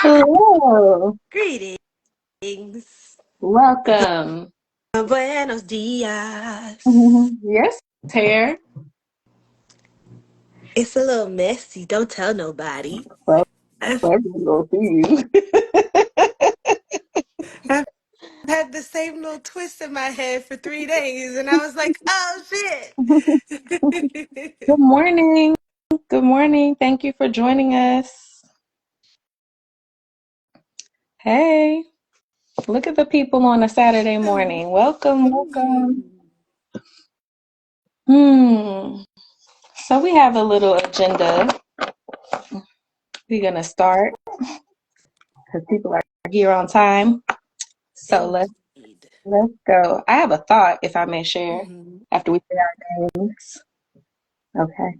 Hello, Greetings. welcome. Buenos dias. Yes, hair. It's a little messy. Don't tell nobody. Well, I've, I'm gonna go see you. I've had the same little twist in my head for 3 days, and I was like, oh shit. Good morning. Good morning. Thank you for joining us. Hey, look at the people on a Saturday morning. Welcome, welcome. Mhm. So we have a little agenda. We're gonna start because people are here on time. So Indeed. let's go. I have a thought, if I may share, Mhm. after we say our names. Okay.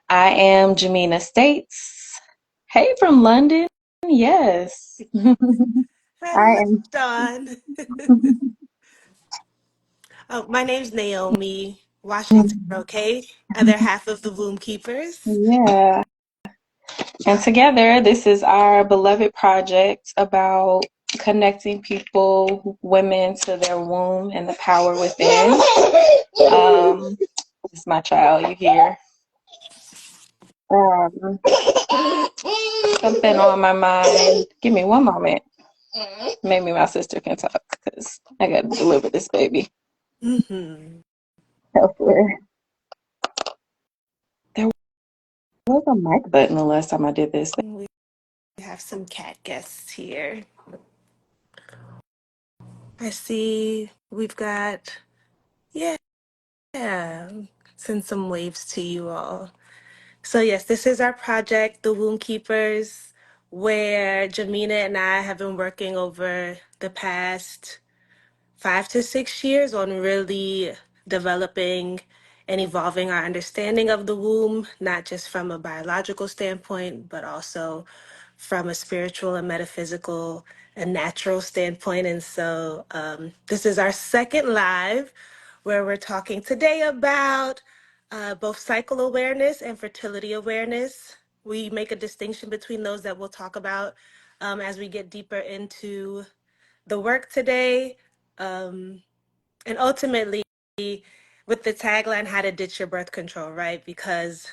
I am Jamina States. Hey, from London. Yes. I Hello, am. Dawn. Oh, my name's Naomi Washington, okay? Other half of the Womb Keepers. Yeah. And together, this is our beloved project about connecting people, women, to their womb and the power within. It's my child, you hear. Um, Something on my mind. Give me one moment. Maybe my sister can talk because I got to deliver this baby Mm-hmm. elsewhere. There was a mic button the last time I did this. We have some cat guests here. I see we've got, yeah, send some waves to you all. So, yes, this is our project, The Womb Keepers, where Jamina and I have been working over the past 5 to 6 years on really developing and evolving our understanding of the womb, not just from a biological standpoint, but also from a spiritual and metaphysical and natural standpoint. And so this is our second live where we're talking today about both cycle awareness and fertility awareness. We make a distinction between those that we'll talk about as we get deeper into the work today. And ultimately, with the tagline, how to ditch your birth control, right? Because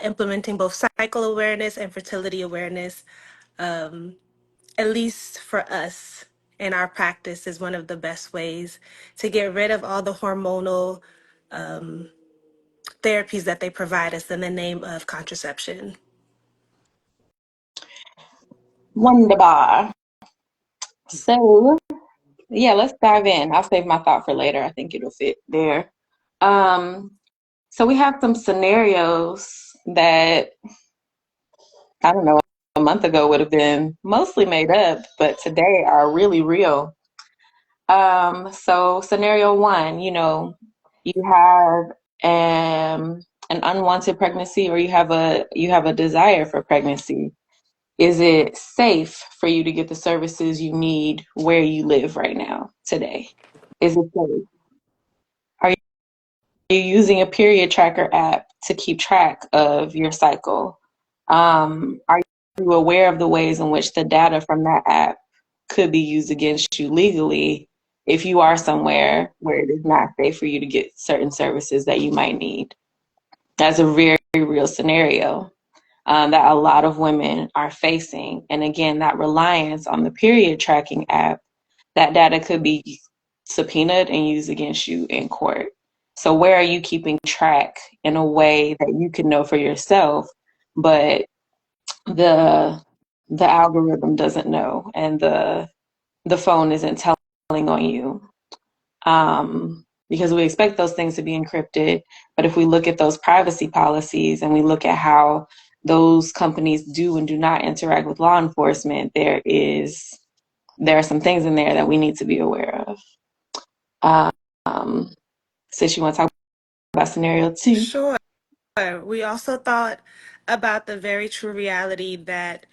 implementing both cycle awareness and fertility awareness, at least for us in our practice, is one of the best ways to get rid of all the hormonal therapies that they provide us in the name of contraception. Wonderbar. So, yeah, let's dive in. I'll save my thought for later. I think it'll fit there. Um, so we have some scenarios that I don't know, a month ago would have been mostly made up, but today are really real. So scenario one, you have an unwanted pregnancy, or you have a desire for pregnancy. Is it safe for you to get the services you need where you live right now today? Is it safe? Are you using a period tracker app to keep track of your cycle? Are you aware of the ways in which the data from that app could be used against you legally if you are somewhere where it is not safe for you to get certain services that you might need? That's a very real scenario that a lot of women are facing. And again, that reliance on the period tracking app, that data could be subpoenaed and used against you in court. So where are you keeping track in a way that you can know for yourself, but the the algorithm doesn't know, and the phone isn't telling on you? Because we expect those things to be encrypted. But if we look at those privacy policies and we look at how those companies do and do not interact with law enforcement, there are some things in there that we need to be aware of. Since you want to talk about scenario two. Sure. We also thought about the very true reality that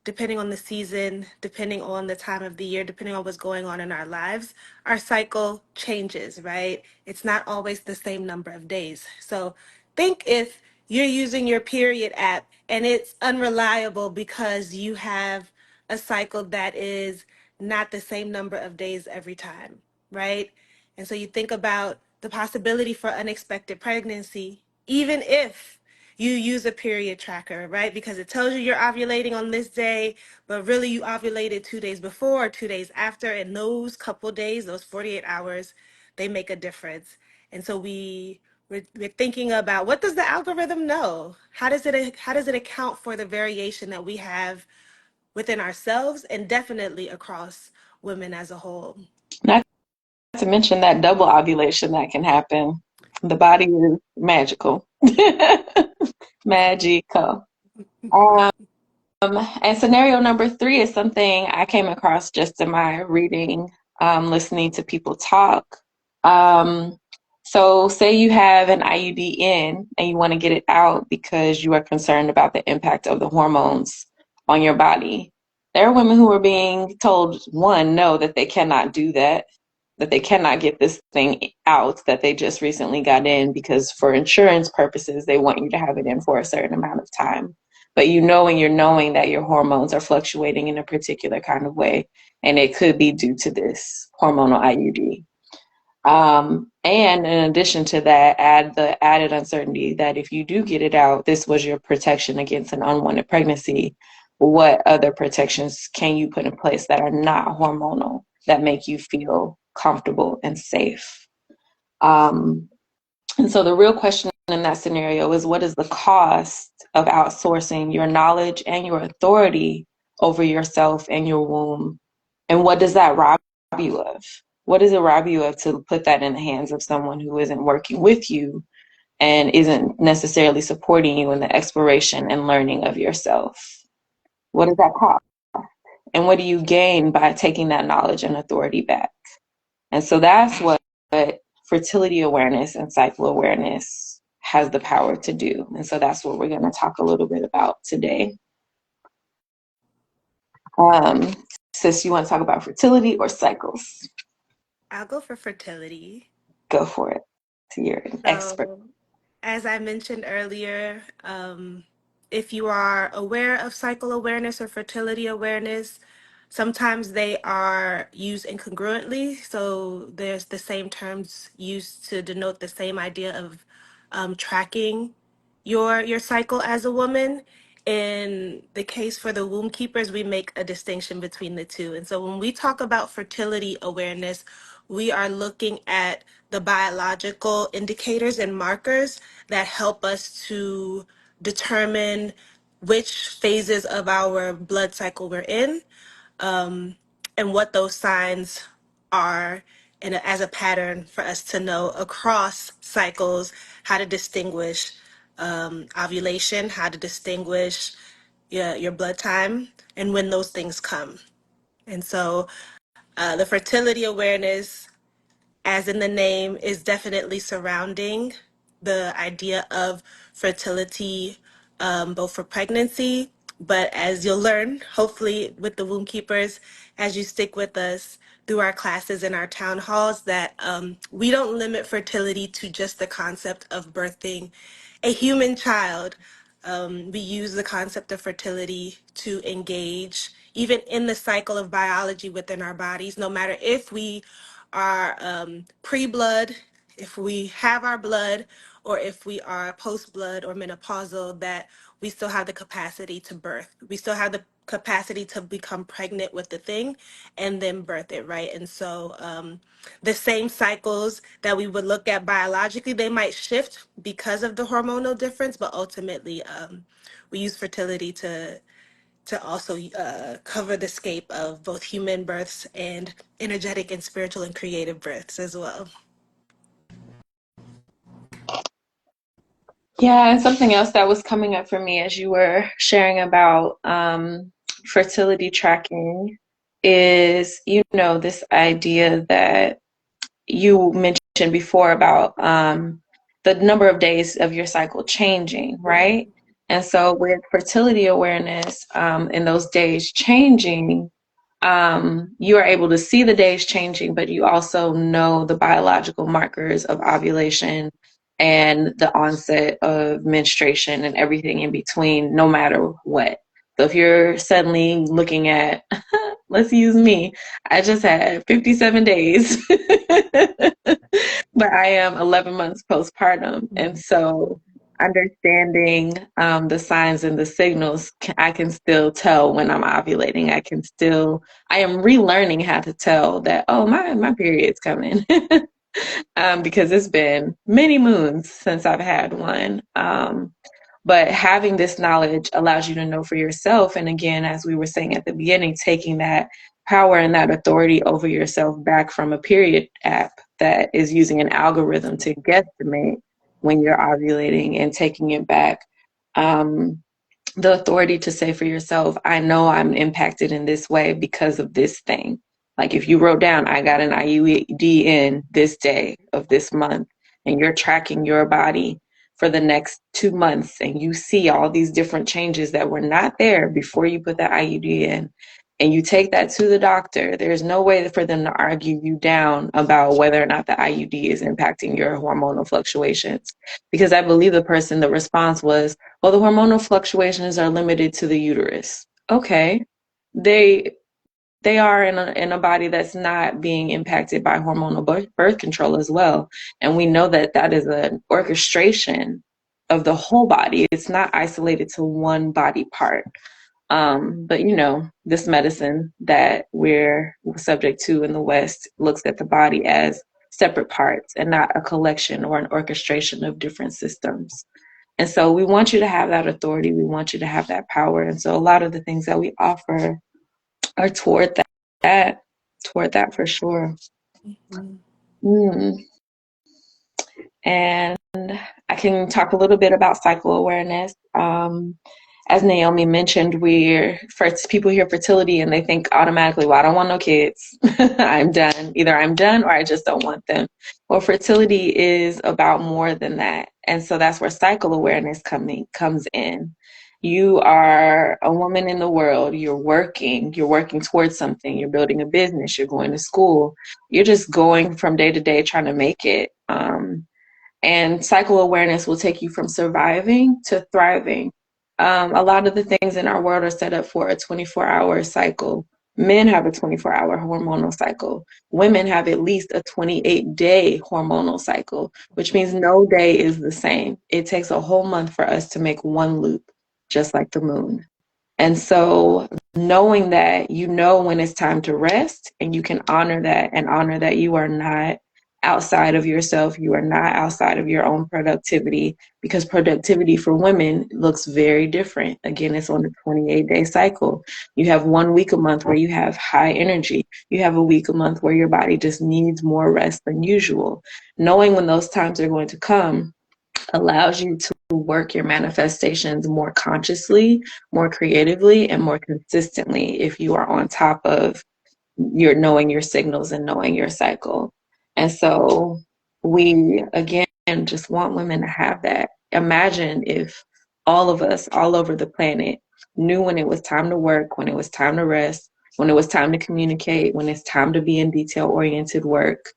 depending on the season, depending on the time of the year, depending on what's going on in our lives, our cycle changes, right? It's not always the same number of days. So think if you're using your period app And it's unreliable because you have a cycle that is not the same number of days every time, right? And so you think about the possibility for unexpected pregnancy, even if you use a period tracker, right? Because it tells you you're ovulating on this day, but really you ovulated 2 days before or 2 days after. And those couple days, those 48 hours, they make a difference. And so we're thinking about, what does the algorithm know? How does it account for the variation that we have within ourselves and definitely across women as a whole? Not to mention that double ovulation that can happen. The body is magical. Magical. Um, and scenario number three is something I came across just in my reading, listening to people talk. Um, so, say you have an IUD in and you want to get it out because you are concerned about the impact of the hormones on your body. There are women who are being told, one, no, that they cannot do that, that they cannot get this thing out that they just recently got in because for insurance purposes, they want you to have it in for a certain amount of time. But you know, and you're knowing that your hormones are fluctuating in a particular kind of way, and it could be due to this hormonal IUD. And in addition to that, add the added uncertainty that if you do get it out, this was your protection against an unwanted pregnancy. What other protections can you put in place that are not hormonal that make you feel comfortable and safe? Um, and so the real question in that scenario is, what is the cost of outsourcing your knowledge and your authority over yourself and your womb? And what does that rob you of? What does it rob you of to put that in the hands of someone who isn't working with you and isn't necessarily supporting you in the exploration and learning of yourself? What does that cost? And what do you gain by taking that knowledge and authority back? And so that's what fertility awareness and cycle awareness has the power to do. And so that's what we're going to talk a little bit about today. Um, Sis, you want to talk about fertility or cycles? I'll go for fertility. Go for it. You're an expert. So, as I mentioned earlier, if you are aware of cycle awareness or fertility awareness, sometimes they are used incongruently. So there's the same terms used to denote the same idea of tracking your cycle as a woman. In the case for the womb keepers, we make a distinction between the two. And so when we talk about fertility awareness, we are looking at the biological indicators and markers that help us to determine which phases of our blood cycle we're in, and what those signs are, and as a pattern for us to know across cycles how to distinguish ovulation, how to distinguish your blood time, and when those things come. And so the fertility awareness, as in the name, is definitely surrounding the idea of fertility, both for pregnancy, but as you'll learn, hopefully with the womb keepers, as you stick with us through our classes and our town halls, that we don't limit fertility to just the concept of birthing a human child. We use the concept of fertility to engage even in the cycle of biology within our bodies, no matter if we are pre-blood, if we have our blood, or if we are post-blood or menopausal, that we still have the capacity to birth. We still have the capacity to become pregnant with the thing and then birth it, right? And so the same cycles that we would look at biologically, they might shift because of the hormonal difference, but ultimately we use fertility to also cover the scape of both human births and energetic and spiritual and creative births as well. Yeah, and something else that was coming up for me as you were sharing about fertility tracking is, this idea that you mentioned before about the number of days of your cycle changing, right? And so with fertility awareness and those days changing, you are able to see the days changing, but you also know the biological markers of ovulation and the onset of menstruation and everything in between, no matter what. So if you're suddenly looking at, let's use me, I just had 57 days, but I am 11 months postpartum. And so understanding the signs and the signals, I can still tell when I'm ovulating. I am relearning how to tell that, oh, my period's coming. Because it's been many moons since I've had one. But having this knowledge allows you to know for yourself. And again, as we were saying at the beginning, taking that power and that authority over yourself back from a period app that is using an algorithm to guesstimate when you're ovulating, and taking it back. Um, the authority to say for yourself, I know I'm impacted in this way because of this thing. Like if you wrote down, I got an IUD in this day of this month, and you're tracking your body for the next 2 months, and you see all these different changes that were not there before you put the IUD in, and you take that to the doctor, there's no way for them to argue you down about whether or not the IUD is impacting your hormonal fluctuations. Because I believe the response was, well, the hormonal fluctuations are limited to the uterus. Okay. They they are in a body that's not being impacted by hormonal birth control as well. And we know that that is an orchestration of the whole body. It's not isolated to one body part. But this medicine that we're subject to in the West looks at the body as separate parts and not a collection or an orchestration of different systems. And so we want you to have that authority. We want you to have that power. And so a lot of the things that we offer are that, toward that for sure. Mhm. Mm. And I can talk a little bit about cycle awareness. As Naomi mentioned, we're first people hear fertility and they think automatically, well, I don't want no kids. I'm done. Either I'm done or I just don't want them. Well, fertility is about more than that. And so that's where cycle awareness comes in. You are a woman in the world, you're working towards something, you're building a business, you're going to school, you're just going from day to day trying to make it. And cycle awareness will take you from surviving to thriving. A lot of the things in our world are set up for a 24-hour cycle. Men have a 24-hour hormonal cycle. Women have at least a 28-day hormonal cycle, which means no day is the same. It takes a whole month for us to make one loop, just like the moon. And so knowing that, when it's time to rest, and you can honor that and honor that you are not outside of yourself, you are not outside of your own productivity, because productivity for women looks very different. Again, it's on a 28-day cycle. You have 1 week a month where you have high energy. You have a week a month where your body just needs more rest than usual. Knowing when those times are going to come allows you to work your manifestations more consciously, more creatively, and more consistently if you are on top of your knowing your signals and knowing your cycle. And so we again just want women to have that. Imagine if all of us all over the planet knew when it was time to work, when it was time to rest, when it was time to communicate, when it's time to be in detail oriented work.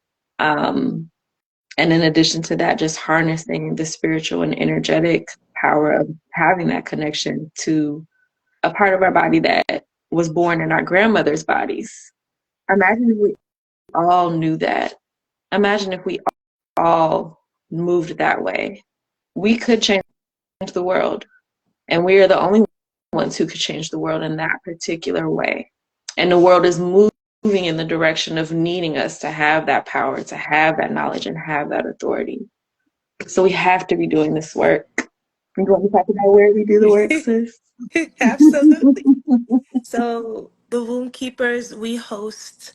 And in addition to that, just harnessing the spiritual and energetic power of having that connection to a part of our body that was born in our grandmother's bodies. Imagine if we all knew that. Imagine if we all moved that way. We could change the world, and we are the only ones who could change the world in that particular way. And the world is moving in the direction of needing us to have that power, to have that knowledge, and have that authority. So we have to be doing this work. You want to talk about where we do the work, sis? Absolutely. So the Womb Keepers, we host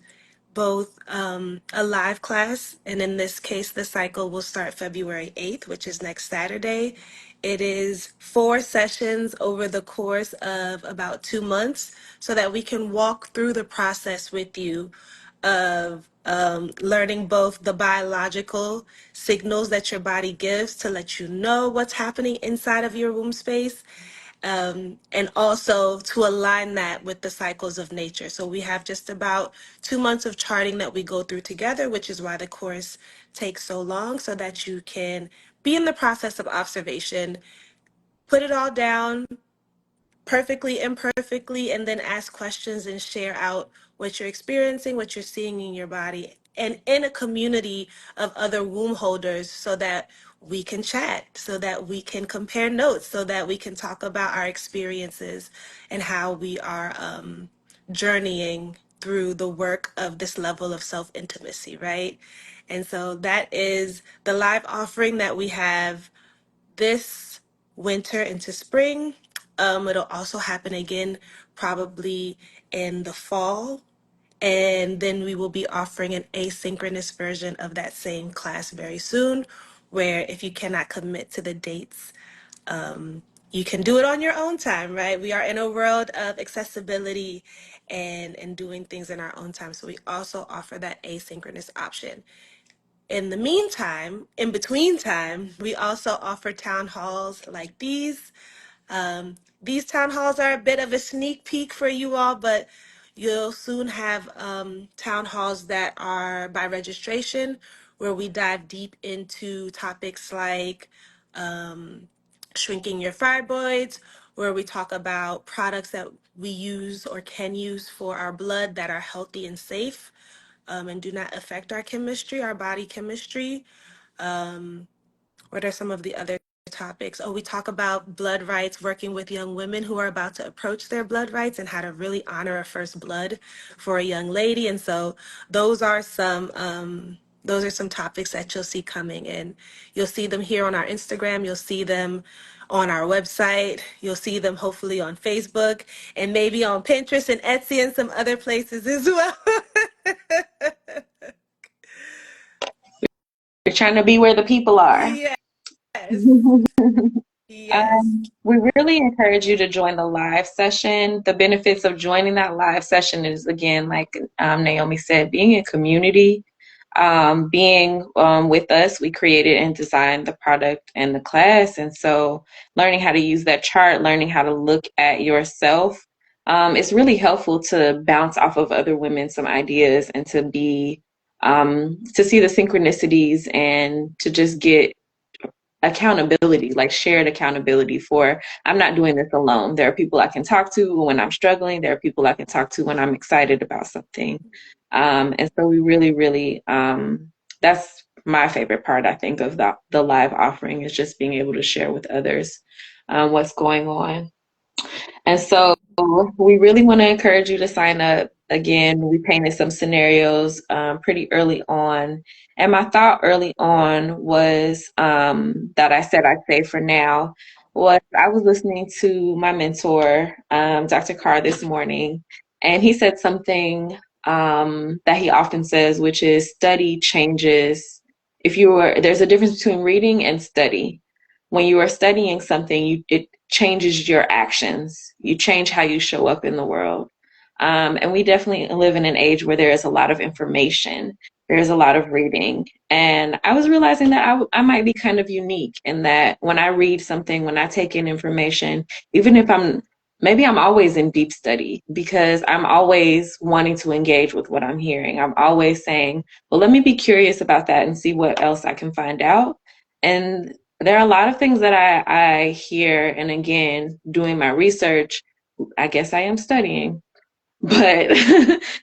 both a live class, and in this case, the cycle will start February 8th, which is next Saturday. It is 4 sessions over the course of about 2 months so that we can walk through the process with you of learning both the biological signals that your body gives to let you know what's happening inside of your womb space, and also to align that with the cycles of nature. So we have just about 2 months of charting that we go through together, which is why the course takes so long, so that you can be in the process of observation, put it all down, perfectly, imperfectly, and then ask questions and share out what you're experiencing, what you're seeing in your body, and in a community of other womb holders so that we can chat, so that we can compare notes, so that we can talk about our experiences and how we are journeying through the work of this level of self intimacy, right? And so that is the live offering that we have this winter into spring. It'll also happen again probably in the fall. And then we will be offering an asynchronous version of that same class very soon, where if you cannot commit to the dates, you can do it on your own time, right? We are in a world of accessibility and doing things in our own time. So we also offer that asynchronous option. In the meantime, in between time, we also offer town halls like these. These town halls are a bit of a sneak peek for you all, but you'll soon have town halls that are by registration, where we dive deep into topics like shrinking your fibroids, where we talk about products that we use or can use for our blood that are healthy and safe, and do not affect our chemistry, our body chemistry. What are some of the other topics? Oh, we talk about blood rights, working with young women who are about to approach their blood rights and how to really honor a first blood for a young lady. And so those are some topics that you'll see coming, and you'll see them here on our Instagram. You'll see them on our website. You'll see them hopefully on Facebook and maybe on Pinterest and Etsy and some other places as well. You're trying to be where the people are. Yes. Yes. We really encourage you to join the live session. The benefits of joining that live session is, again, like Naomi said, being in community, being with us. We created and designed the product and the class. And so learning how to use that chart, learning how to look at yourself, it's really helpful to bounce off of other women some ideas and to see the synchronicities and to just get accountability, like shared accountability for I'm not doing this alone. There are people I can talk to when I'm struggling. There are people I can talk to when I'm excited about something. And so we really, really, that's my favorite part, I think, of the live offering is just being able to share with others what's going on. And so we really want to encourage you to sign up. Again, we painted some scenarios pretty early on. And my thought early on was that I said I'd say for now was I was listening to my mentor, Dr. Carr, this morning, and he said something that he often says, which is study changes. There's a difference between reading and study. When you are studying something, it changes your actions. You change how you show up in the world. And we definitely live in an age where there is a lot of information. There's a lot of reading. And I was realizing that I might be kind of unique in that when I read something, when I take in information, even if maybe I'm always in deep study because I'm always wanting to engage with what I'm hearing. I'm always saying, well, let me be curious about that and see what else I can find out. And there are a lot of things that I hear, and again, doing my research, I guess I am studying, but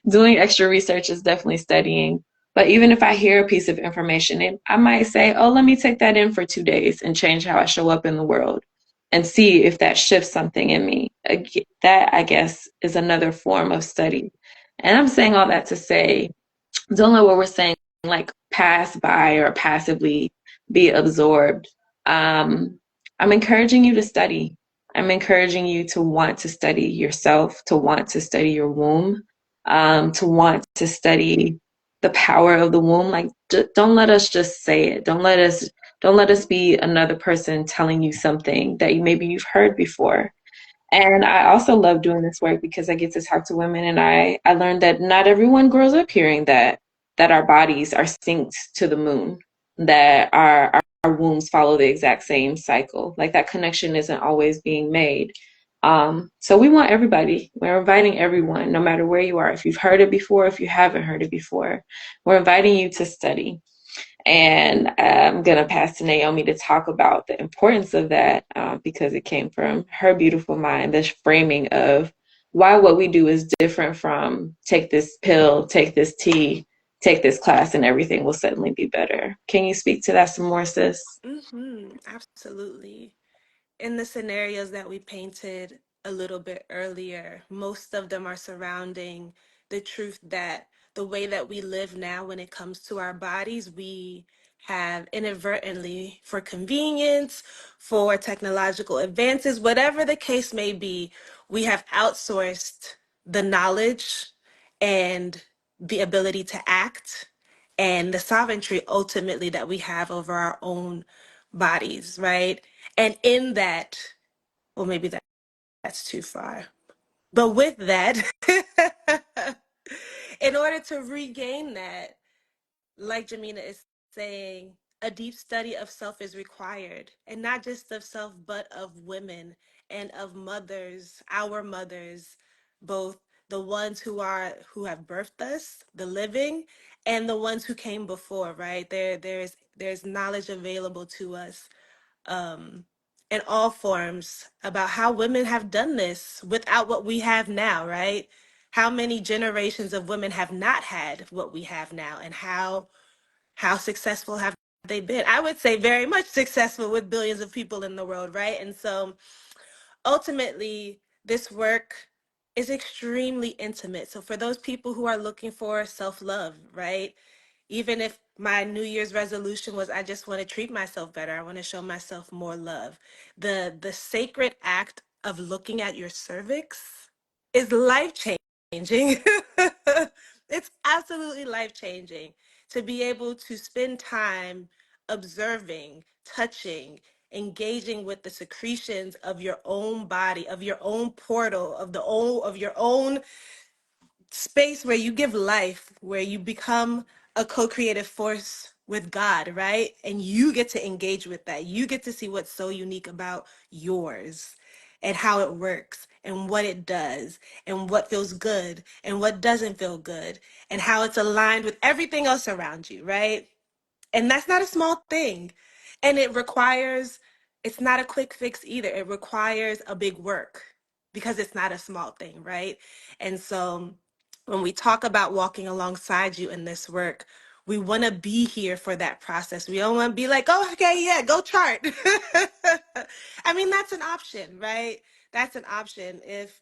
doing extra research is definitely studying. But even if I hear a piece of information, I might say, oh, let me take that in for 2 days and change how I show up in the world and see if that shifts something in me. That, I guess, is another form of study. And I'm saying all that to say, don't let what we're saying like pass by or passively be absorbed. I'm encouraging you to study. I'm encouraging you to want to study yourself, to want to study your womb, to want to study the power of the womb. Like, don't let us just say it. Don't let us be another person telling you something that maybe you've heard before. And I also love doing this work because I get to talk to women, and I learned that not everyone grows up hearing that our bodies are synced to the moon, that our wombs follow the exact same cycle. Like that connection isn't always being made. So we want everybody. We're inviting everyone, no matter where you are. If you've heard it before, if you haven't heard it before, we're inviting you to study. And I'm going to pass to Naomi to talk about the importance of that because it came from her beautiful mind, this framing of why what we do is different from take this pill, take this tea, take this class, and everything will suddenly be better. Can you speak to that some more, sis? Absolutely. In the scenarios that we painted a little bit earlier, most of them are surrounding the truth that the way that we live now, when it comes to our bodies, we have inadvertently, for convenience, for technological advances, whatever the case may be, we have outsourced the knowledge and the ability to act and the sovereignty ultimately that we have over our own bodies, right? And in that, well, maybe that's too far. But with that, in order to regain that, like Jamina is saying, a deep study of self is required, and not just of self, but of women and of mothers, our mothers, both the ones who have birthed us, the living, and the ones who came before, right? There's knowledge available to us um, in all forms about how women have done this without what we have now, right? How many generations of women have not had what we have now, and how successful have they been? I would say very much successful with billions of people in the world, right? And so ultimately, this work is extremely intimate. So for those people who are looking for self-love, right? Even if my New Year's resolution was I just want to treat myself better, I want to show myself more love. The sacred act of looking at your cervix is life changing. It's absolutely life changing to be able to spend time observing, touching, engaging with the secretions of your own body, of your own portal, of your own space where you give life, where you become a co-creative force with God, right? And you get to engage with that. You get to see what's so unique about yours and how it works and what it does and what feels good and what doesn't feel good and how it's aligned with everything else around you, right? And that's not a small thing. And it's not a quick fix either. It requires a big work because it's not a small thing, right? And so when we talk about walking alongside you in this work, we want to be here for that process. We don't want to be like, oh, okay, yeah, go chart. I mean, that's an option, right? That's an option. If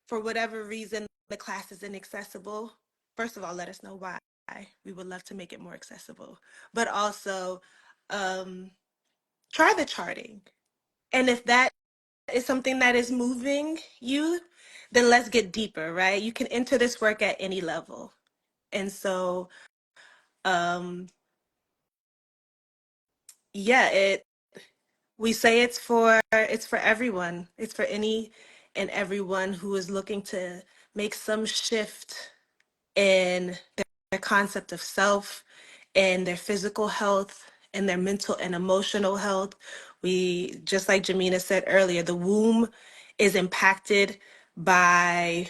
for whatever reason the class is inaccessible, first of all, let us know why. We would love to make it more accessible. But also, um, try the charting. And if that is something that is moving you, then let's get deeper, right? You can enter this work at any level. And so, um, yeah, we say it's for everyone. It's for any and everyone who is looking to make some shift in their concept of self and their physical health and their mental and emotional health. We, just like Jamina said earlier, the womb is impacted by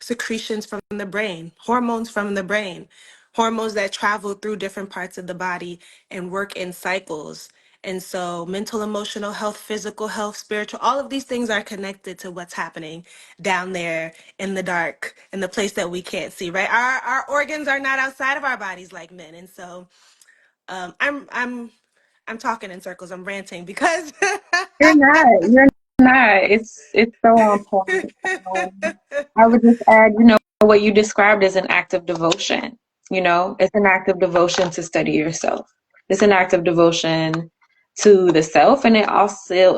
secretions from the brain, hormones that travel through different parts of the body and work in cycles. And so mental, emotional health, physical health, spiritual, all of these things are connected to what's happening down there in the dark, in the place that we can't see, right? Our organs are not outside of our bodies like men. And so I'm talking in circles. I'm ranting because You're not. You're not. It's so on point. I would just add, what you described as an act of devotion. It's an act of devotion to study yourself. It's an act of devotion to the self, and it also,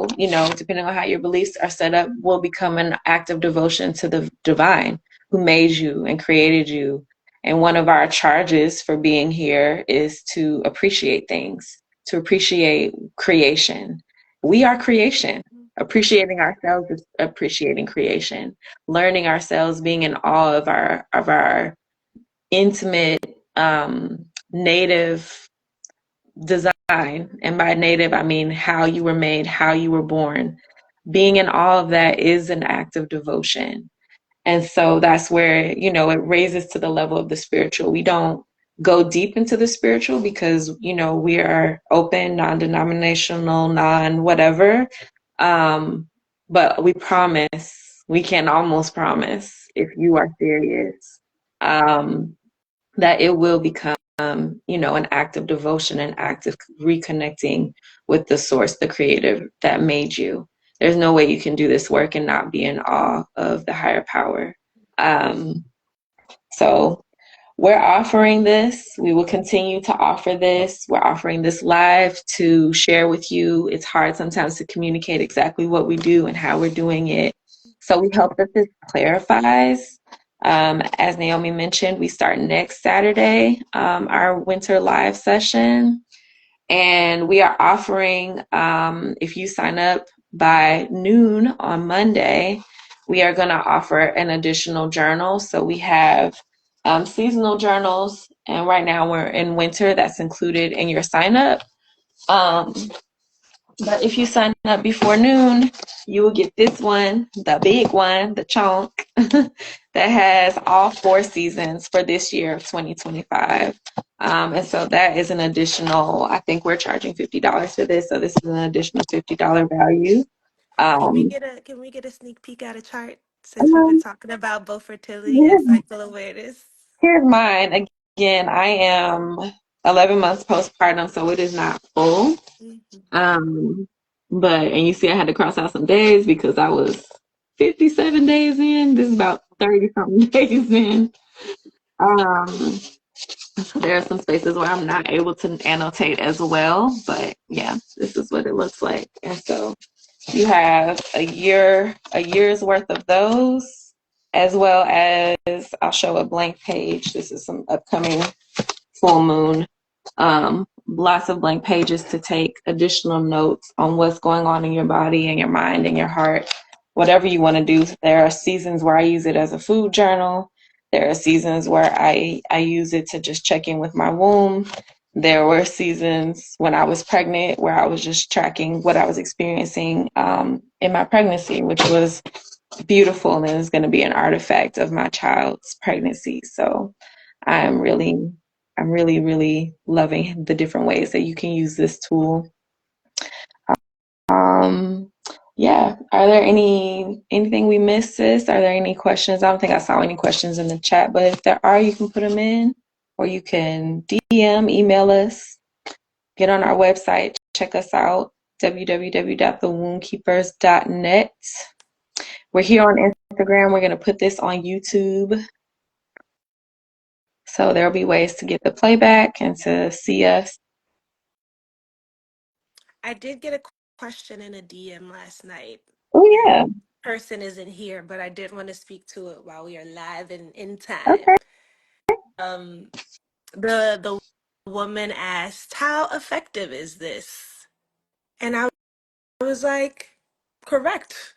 depending on how your beliefs are set up, will become an act of devotion to the divine who made you and created you. And one of our charges for being here is to appreciate things, to appreciate creation. We are creation. Appreciating ourselves is appreciating creation. Learning ourselves, being in awe of our intimate native design. And by native, I mean how you were made, how you were born. Being in awe of that is an act of devotion. And so that's where, it raises to the level of the spiritual. We don't go deep into the spiritual because, we are open, non-denominational, non-whatever. But we can almost promise if you are serious, that it will become, an act of devotion, an act of reconnecting with the source, the creator that made you. There's no way you can do this work and not be in awe of the higher power. So we're offering this. We will continue to offer this. We're offering this live to share with you. It's hard sometimes to communicate exactly what we do and how we're doing it. So we hope that this clarifies. As Naomi mentioned, we start next Saturday, our winter live session. And we are offering, if you sign up by noon on Monday, we are going to offer an additional journal. So we have seasonal journals, and right now we're in winter. That's included in your sign up. But if you sign up before noon, you will get this one, the big one, the chunk, that has all 4 seasons for this year of 2025. And so that is an additional, I think we're charging $50 for this. So this is an additional $50 value. Um, Can we get a sneak peek at a chart since we've been um, talking about both fertility and here's, cycle awareness? here's mine. Again, I am 11 months postpartum, so it is not full. Mhm. Um, and you see, I had to cross out some days because I was 57 days in. This is about 30 something days in. Um, so there are some spaces where I'm not able to annotate as well, but yeah, this is what it looks like. And so you have a year's worth of those, as well as I'll show a blank page. This is some upcoming full moon. Lots of blank pages to take additional notes on what's going on in your body and your mind and your heart, whatever you want to do. There are seasons where I use it as a food journal. There are seasons where I use it to just check in with my womb. There were seasons when I was pregnant where I was just tracking what I was experiencing in my pregnancy, which was beautiful and is going to be an artifact of my child's pregnancy. So I'm really, really loving the different ways that you can use this tool. Um, yeah. Are there anything we missed, sis? Are there any questions? I don't think I saw any questions in the chat, but if there are, you can put them in, or you can DM, email us, get on our website, check us out, www.thewombkeepers.net. We're here on Instagram. We're going to put this on YouTube. So there'll be ways to get the playback and to see us. I did get a question in a DM last night. Oh And yeah. person isn't here, but I did want to speak to it while we are live and in time. Okay. Um, the woman asked, "How effective is this?" And I was like, "Correct.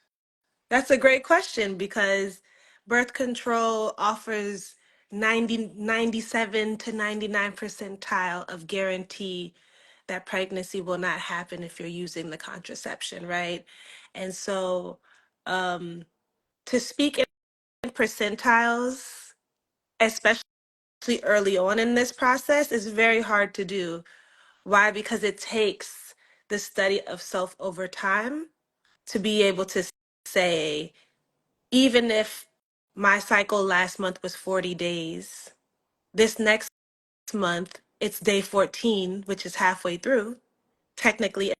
That's a great question because birth control offers 97 to 99 percentile of guarantee that pregnancy will not happen if you're using the contraception, right? And so, um, to speak in percentiles, especially early on in this process, is very hard to do. Why? Because it takes the study of self over time to be able to say, even if my cycle last month was 40 days, this next month it's day 14, which is halfway through, technically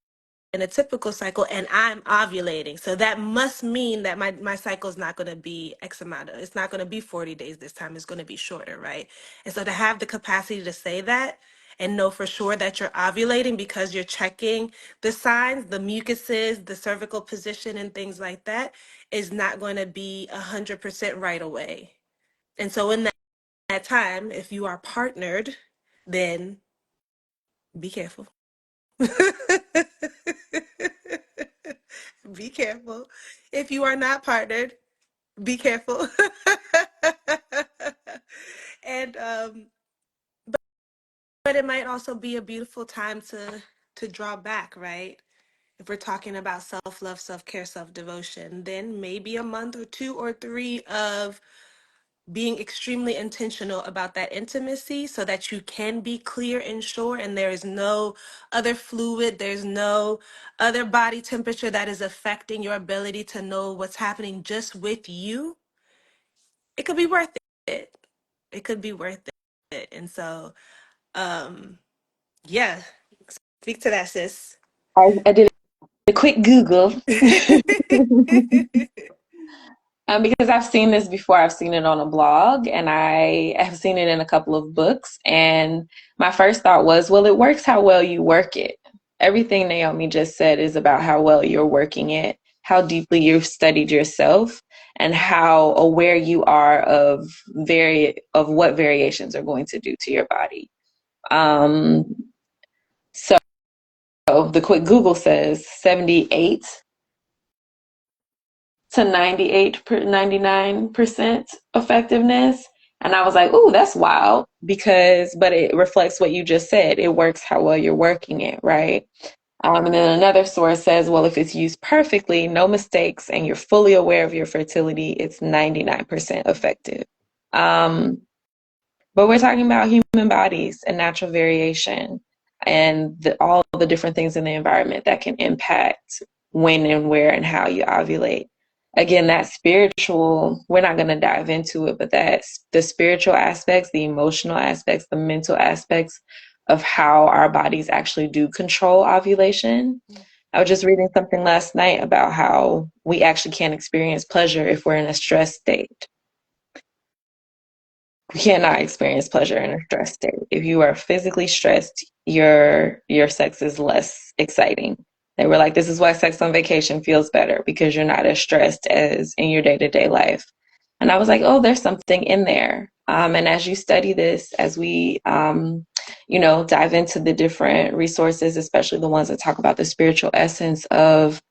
in a typical cycle, and I'm ovulating. So that must mean that my cycle is not going to be X amount of, it's not going to be 40 days this time, it's going to be shorter, right? And so to have the capacity to say that and know for sure that you're ovulating because you're checking the signs, the mucuses, the cervical position, and things like that is not going to be 100% right away. And so in that time, if you are partnered, then be careful. Be careful. If you are not partnered, be careful. And but it might also be a beautiful time to draw back, right? If we're talking about self-love, self-care, self-devotion, then maybe a month or 2 or 3 of being extremely intentional about that intimacy so that you can be clear and sure, and there is no other fluid, there's no other body temperature that is affecting your ability to know what's happening just with you, it could be worth it. It could be worth it. And so, um, yeah, speak to that, sis. I did a quick Google. Because I've seen this before. I've seen it on a blog and I have seen it in a couple of books. And my first thought was, well, it works how well you work it. Everything Naomi just said is about how well you're working it, how deeply you've studied yourself, and how aware you are of what variations are going to do to your body. So the quick Google says 78 to 99% effectiveness. And I was like, ooh, that's wild but it reflects what you just said. It works how well you're working it, right? And then another source says, well, if it's used perfectly, no mistakes, and you're fully aware of your fertility, it's 99% effective. Um, but we're talking about human bodies and natural variation and all the different things in the environment that can impact when and where and how you ovulate. Again, that spiritual, we're not going to dive into it, but that's the spiritual aspects, the emotional aspects, the mental aspects of how our bodies actually do control ovulation. I was just reading something last night about how we actually can't experience pleasure if we're in a stress state. You cannot experience pleasure in a stress state. If you are physically stressed, your sex is less exciting. They were like, this is why sex on vacation feels better, because you're not as stressed as in your day-to-day life. And I was like, oh, there's something in there. And as you study this, as we, dive into the different resources, especially the ones that talk about the spiritual essence of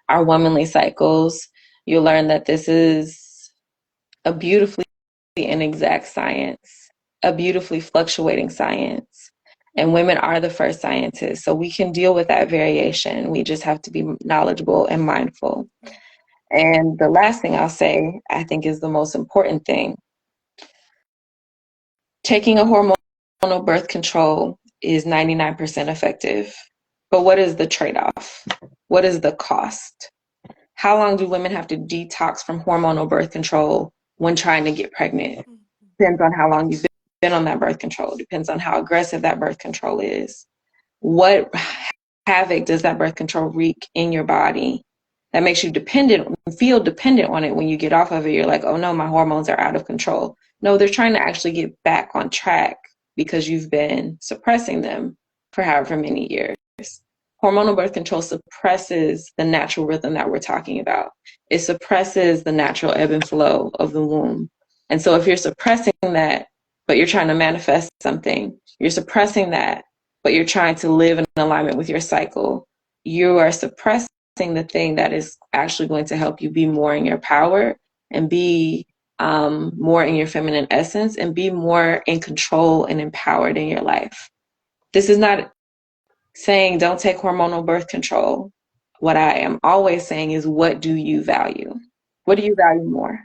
our womanly cycles, you'll learn that this is a beautifully inexact science, a beautifully fluctuating science. And women are the first scientists. So we can deal with that variation. We just have to be knowledgeable and mindful. And the last thing I'll say, I think, is the most important thing. Taking a hormonal birth control is 99% effective. But what is the trade off? What is the cost? How long do women have to detox from hormonal birth control when trying to get pregnant? Depends on how long you've been on that birth control. Depends on how aggressive that birth control is. What havoc does that birth control wreak in your body that makes you feel dependent on it when you get off of it? You're like, oh no, my hormones are out of control. No, they're trying to actually get back on track because you've been suppressing them for however many years. Hormonal birth control suppresses the natural rhythm that we're talking about. It suppresses the natural ebb and flow of the womb. And so if you're suppressing that, but you're trying to manifest something, you're suppressing that, but you're trying to live in alignment with your cycle, you are suppressing the thing that is actually going to help you be more in your power and be more in your feminine essence and be more in control and empowered in your life. This is not saying don't take hormonal birth control. What I am always saying is, what do you value? What do you value more?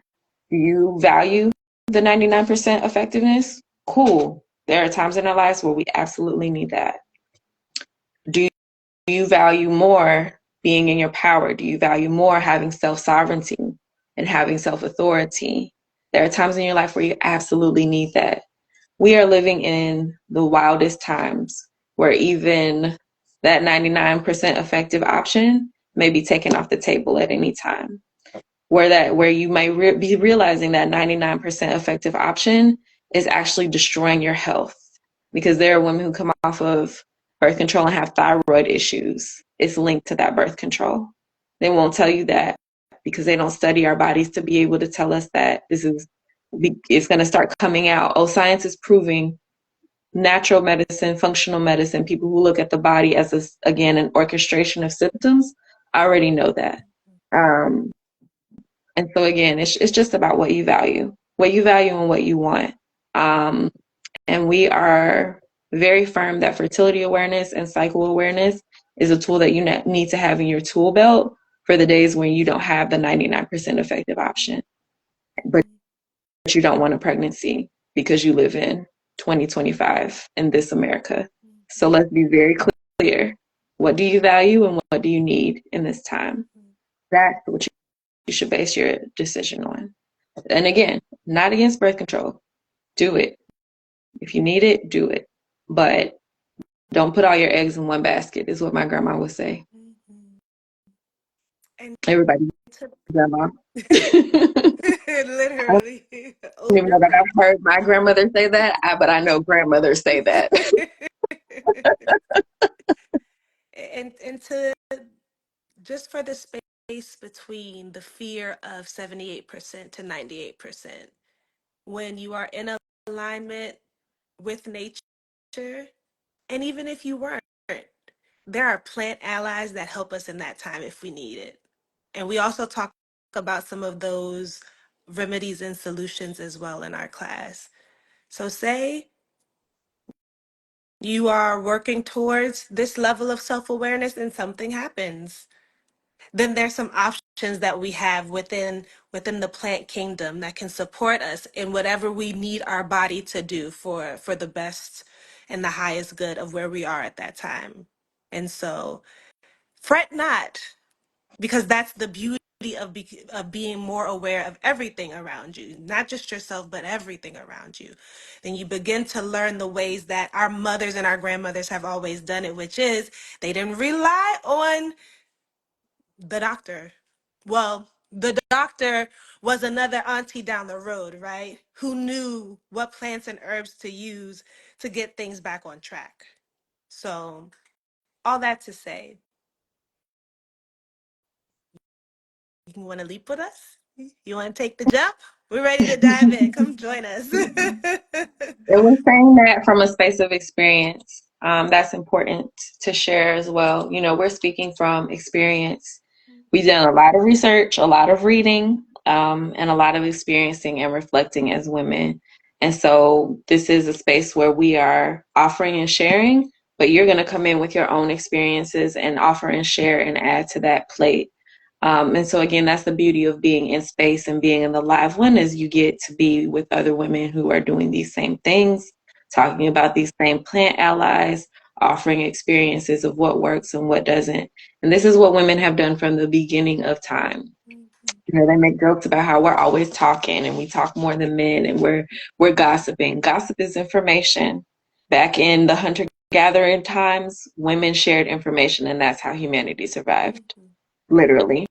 Do you value the 99% effectiveness? Cool. There are times in our lives where we absolutely need that. Do you value more being in your power? Do you value more having self-sovereignty and having self-authority? There are times in your life where you absolutely need that. We are living in the wildest times where even that 99% effective option may be taken off the table at any time. Where you might be realizing that 99% effective option is actually destroying your health, because there are women who come off of birth control and have thyroid issues. It's linked to that birth control. They won't tell you that because they don't study our bodies to be able to tell us that it's going to start coming out. Oh, science is proving natural medicine, functional medicine, people who look at the body as, again, an orchestration of symptoms, already know that. And so again, it's just about what you value and what you want. And we are very firm that fertility awareness and cycle awareness is a tool that you need to have in your tool belt for the days when you don't have the 99% effective option. But you don't want a pregnancy because you live in 2025 in this America. So let's be very clear. What do you value and what do you need in this time? That's what you should base your decision on. And again, not against birth control. Do it. If you need it, do it. But don't put all your eggs in one basket, is what my grandma would say. And Everybody, to, grandma. I literally don't even know that overcook. I've heard my grandmother say that, but I know grandmothers say that. And to just for the space between the fear of 78% to 98%, when you are in alignment with nature, and even if you weren't, there are plant allies that help us in that time if we need it. And we also talk about some of those remedies and solutions as well in our class. So say you are working towards this level of self-awareness and something happens, then there's some options that we have within the plant kingdom that can support us in whatever we need our body to do for the best and the highest good of where we are at that time. And so fret not, because that's the beauty of being more aware of everything around you, not just yourself, but everything around you. Then you begin to learn the ways that our mothers and our grandmothers have always done it, which is they didn't rely on the doctor. Well, the doctor was another auntie down the road, right? Who knew what plants and herbs to use to get things back on track. So, all that to say, you want to leap with us? You want to take the jump? We're ready to dive in. Come join us. And we're saying that from a space of experience. That's important to share as well. You know, we're speaking from experience. We've done a lot of research, a lot of reading, and a lot of experiencing and reflecting as women. And so this is a space where we are offering and sharing, but you're going to come in with your own experiences and offer and share and add to that plate. And so again, that's the beauty of being in space and being in the live one, is you get to be with other women who are doing these same things, talking about these same plant allies, offering experiences of what works and what doesn't. And this is what women have done from the beginning of time. You know, they make jokes about how we're always talking and we talk more than men and we're gossiping. Gossip is information. Back in the hunter gathering times, women shared information, and that's how humanity survived. Literally.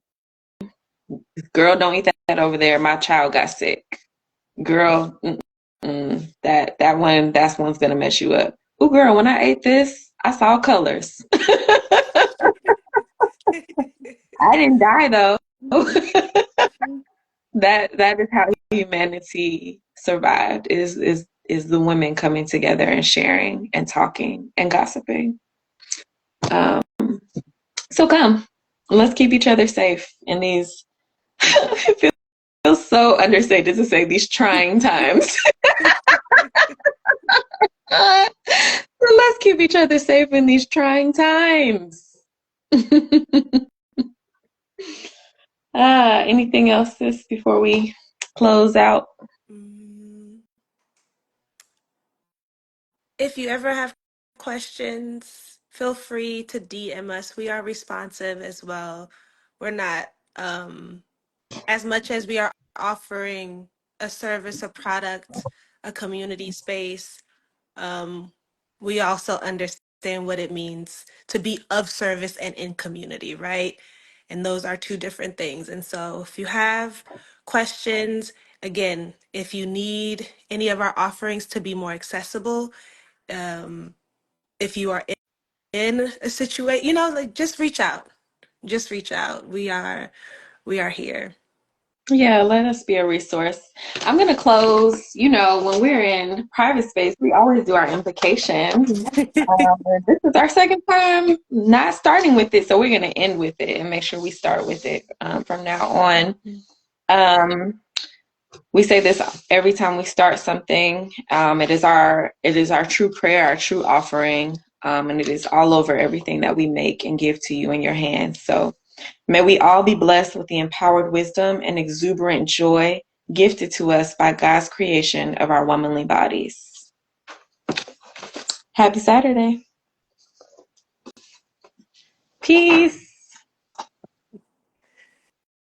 Girl, don't eat that over there. My child got sick. Girl, that's one's gonna mess you up. Oh, girl, when I ate this, I saw colors. I didn't die though. That is how humanity survived. Is the women coming together and sharing and talking and gossiping. Um, so come, let's keep each other safe in these. It feels so understated to say these trying times. So let's keep each other safe in these trying times. Anything else, sis, before we close out? Mm, If you ever have questions, feel free to DM us. We are responsive as well. We're not, as much as we are offering a service, a product, a community space, um, we also understand what it means to be of service and in community, right? And those are two different things. And so if you have questions, again, if you need any of our offerings to be more accessible, um, if you are in a situation, like just reach out. Just reach out. We are here. Yeah, let us be a resource. I'm going to close. You know, when we're in private space, we always do our implications. This is our second time not starting with it, so we're going to end with it and make sure we start with it from now on. Um, we say this every time we start something. It is our true prayer, our true offering, and it is all over everything that we make and give to you in your hands. So may we all be blessed with the empowered wisdom and exuberant joy gifted to us by God's creation of our womanly bodies. Happy Saturday. Peace.